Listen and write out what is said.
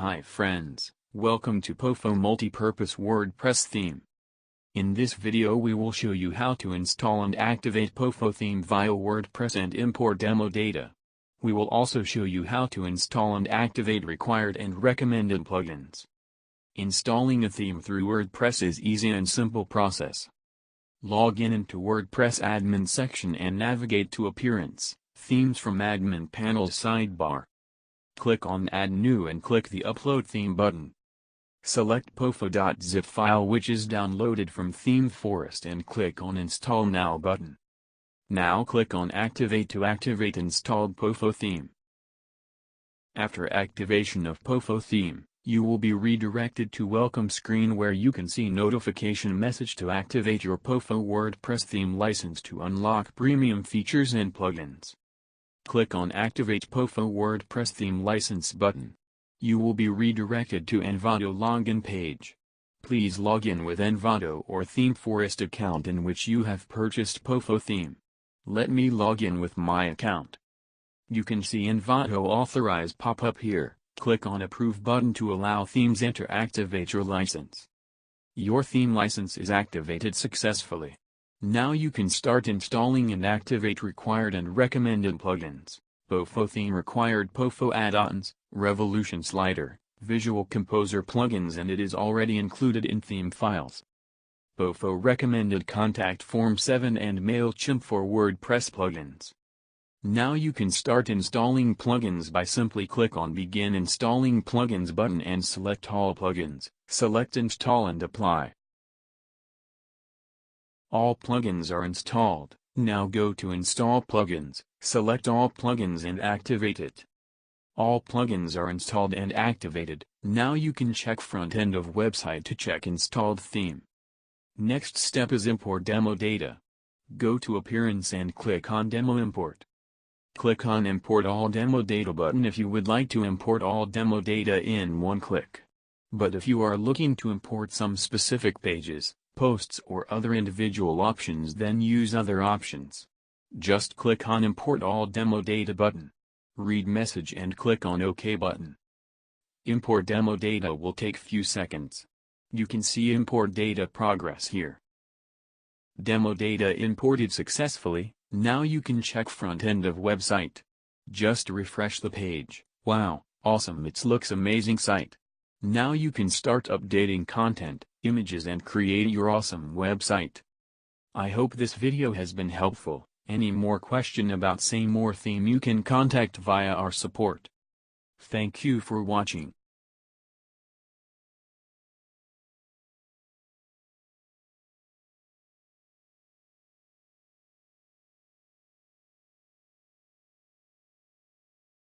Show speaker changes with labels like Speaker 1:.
Speaker 1: Hi friends, welcome to POFO Multipurpose WordPress Theme. In this video we will show you how to install and activate POFO theme via WordPress and import demo data. We will also show you how to install and activate required and recommended plugins. Installing a theme through WordPress is easy and simple process. Log in into WordPress admin section and navigate to Appearance, Themes from Admin Panel sidebar. Click on Add New and click the Upload Theme button. Select POFO.zip file which is downloaded from Theme Forest and click on Install Now button. Now click on Activate to activate installed POFO theme. After activation of POFO theme, you will be redirected to Welcome screen where you can see notification message to activate your POFO WordPress theme license to unlock premium features and plugins. Click on Activate POFO WordPress Theme License button. You will be redirected to Envato login page. Please log in with Envato or Theme Forest account in which you have purchased POFO theme. Let me log in with my account. You can see Envato Authorize pop up here. Click on Approve button to allow themes and to activate your license. Your theme license is activated successfully. Now you can start installing and activate required and recommended plugins. POFO theme required POFO add-ons, Revolution slider, Visual Composer plugins, and it is already included in theme files. POFO recommended Contact Form 7 and MailChimp for WordPress plugins. Now you can start installing plugins by simply click on Begin Installing Plugins button and select all plugins, select Install and Apply. All plugins are installed. Now go to Install Plugins, select all plugins and activate it. All plugins are installed and activated. Now you can check front end of website to check installed theme. Next step is import demo data. Go to Appearance and click on Demo Import. Click on Import All Demo Data button if you would like to import all demo data in one click. But if you are looking to import some specific pages, posts or other individual options, then use other options. Just click on Import All Demo Data button. Read message and click on OK button. Import demo data will take few seconds. You can see import data progress here. Demo data imported successfully. Now you can check front end of website. Just refresh the page. Wow, awesome, it looks amazing site. Now you can start updating content, images and create your awesome website. I hope this video has been helpful. Any more question about same or theme you can contact via our support. Thank you for watching.